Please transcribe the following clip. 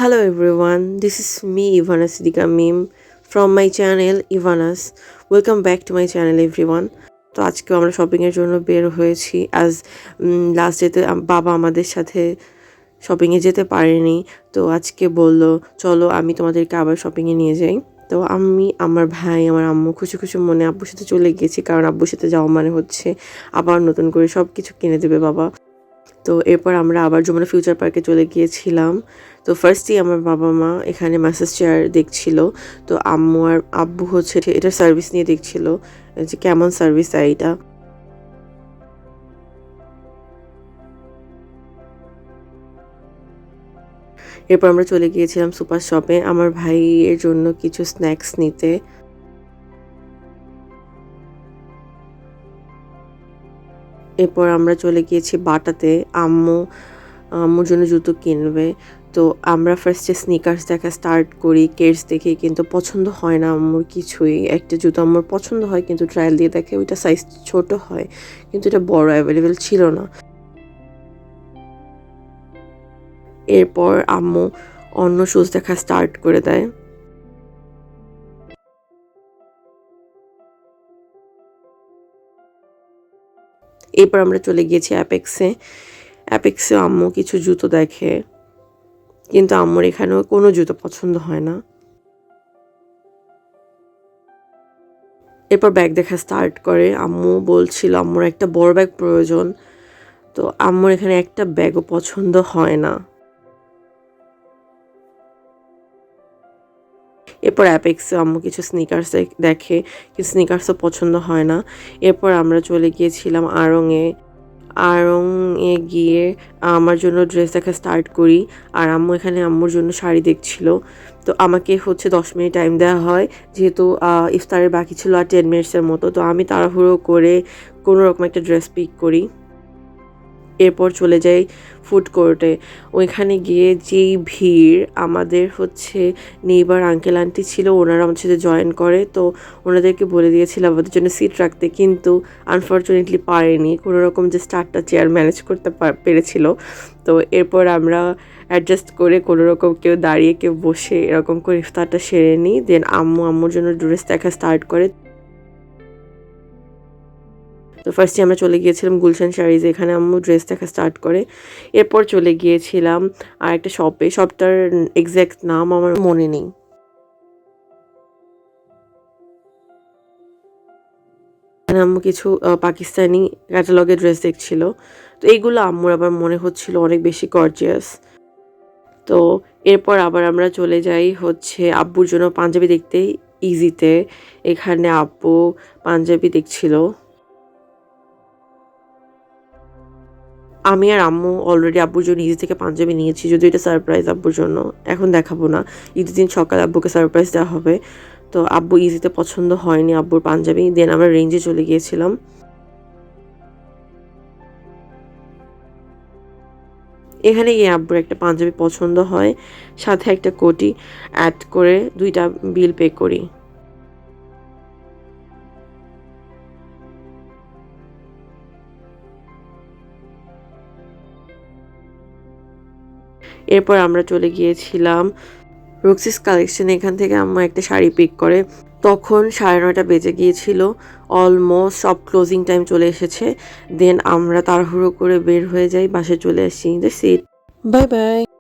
Hello everyone, this is me Ivana Siddiqa Mim from my channel Ivana's. Welcome back to my channel everyone. তো আজকেও আমরা shopping এর জন্য বের হয়েছি আজ লাস্ট ডেতে বাবা আমাদের সাথে শপিং এ যেতে পারেনি। তো আজকে বলল চলো আমি তোমাদেরকে আবার শপিং এ নিয়ে যাই। তো আমি আমার ভাই আমার আম্মু খুশি খুশি মনে আব্বুর সাথে চলে গেছি, কারণ আব্বুর সাথে যাওয়া মানে হচ্ছে আবার নতুন করে সব কিছু কিনে দেবে বাবা। তো এরপর আমরা আবার যমুনা ফিউচার পার্কে চলে গিয়েছিলাম। তো ফার্স্টই আমার বাবা মা এখানে ম্যাসাজ চেয়ার দেখছিল। তো আম্মু আর আব্বু হচ্ছে এটার সার্ভিস নিয়ে দেখছিল যে কেমন সার্ভিস এইটা। এরপর আমরা চলে গিয়েছিলাম সুপার শপে আমার ভাইয়ের জন্য কিছু স্ন্যাক্স নিতে। এরপর আমরা চলে গিয়েছি বাটাতে, আম্মুর জন্য জুতো কিনবে। তো আমরা ফার্স্টে স্নিকার্স দেখা স্টার্ট করি, কেডস দেখে কিন্তু পছন্দ হয় না আম্মুর কিছুই। একটা জুতো আম্মুর পছন্দ হয় কিন্তু ট্রায়াল দিয়ে দেখে ওইটা সাইজ ছোট হয়, কিন্তু এটা বড় অ্যাভেলেবেল ছিল না। এরপর আম্মু অন্য শুজ দেখা স্টার্ট করে দেয়। এরপর আমরা চলে গিয়েছি অ্যাপেক্সে আম্মু কিছু জুতো দেখে, কিন্তু আম্মুর এখানেও কোনো জুতো পছন্দ হয় না। এরপর ব্যাগ দেখা স্টার্ট করে, আম্মু বলছিল আম্মুর একটা বড় ব্যাগ প্রয়োজন। তো আম্মুর এখানে একটা ব্যাগও পছন্দ হয় না। এরপর অ্যাপেক্সে আম্মু কিছু স্নিকার্স দেখে, কিন্তু স্নিকার্সও পছন্দ হয় না। এরপর আমরা চলে গিয়েছিলাম আড়ংয়ে গিয়ে আমার জন্য ড্রেস দেখা স্টার্ট করি, আর আম্মু এখানে আম্মুর জন্য শাড়ি দেখছিল। তো আমাকে হচ্ছে 10 মিনিট টাইম দেওয়া হয়, যেহেতু ইফতারের বাকি ছিল আর 10 মিনিটসের মতো। তো আমি তাড়াহুড়ো করে কোনো রকম একটা ড্রেস পিক করি। এরপর চলে যাই ফুড কোর্টে। ওইখানে গিয়ে যেই ভিড়, আমাদের হচ্ছে নেইবার আঙ্কেল আন্টি ছিল, ওনারা আমার সাথে জয়েন করে। তো ওনাদেরকে বলে দিয়েছিলাম আমাদের জন্য সিট রাখতে, কিন্তু আনফর্চুনেটলি পারেনি, কোনো রকম যে 4টা চেয়ার ম্যানেজ করতে পেরেছিল। তো এরপর আমরা অ্যাডজাস্ট করে কোনো রকম কেউ দাঁড়িয়ে কেউ বসে এরকম করে ইফতারটা সেরে নিই। দেন আম্মুর জন্য ড্রেস দেখা স্টার্ট করে। তো ফার্স্টে আমরা চলে গিয়েছিলাম গুলশান শাড়িজ, এখানে আম্মু ড্রেস দেখা স্টার্ট করে। এরপর চলে গিয়েছিলাম আর একটা শপটার এক্স্যাক্ট নাম আমার মনে নেই। এখানে আম্মু কিছু পাকিস্তানি ক্যাটালগের ড্রেস দেখছিল। তো এইগুলো আম্মুর আবার মনে হচ্ছিল অনেক বেশি গর্জিয়াস। তো এরপর আবার আমরা চলে যাই হচ্ছে আব্বুর জন্য পাঞ্জাবি দেখতে ইজিতে। এখানে আব্বু পাঞ্জাবি দেখছিল। আমি আর আম্মু অলরেডি আব্বুর জন্য ইজি থেকে পাঞ্জাবি নিয়েছি, যদিও এটা সারপ্রাইজ আব্বুর জন্য, এখন দেখাবো না। ঈদের দিন সকালে আব্বুকে সারপ্রাইজ দেওয়া হবে। তো আব্বু ইজিতে পছন্দ হয়নি আব্বুর পাঞ্জাবি, দেন আমরা রেঞ্জে চলে গিয়েছিলাম। এখানে গিয়ে আব্বুর একটা পাঞ্জাবি পছন্দ হয়, সাথে একটা কোটি অ্যাড করে 2টা বিল পে করি। এরপর আমরা চলে গিয়েছিলাম রক্সিস কালেকশন, এখান থেকে আম্মা একটা শাড়ি পিক করে। তখন 9:30 বেজে গিয়েছিল, অলমোস্ট সব ক্লোজিং টাইম চলে এসেছে। দেন আমরা তাড়াহুড়ো করে বের হয়ে যাই, বাসায় চলে আসি। That's it, bye bye.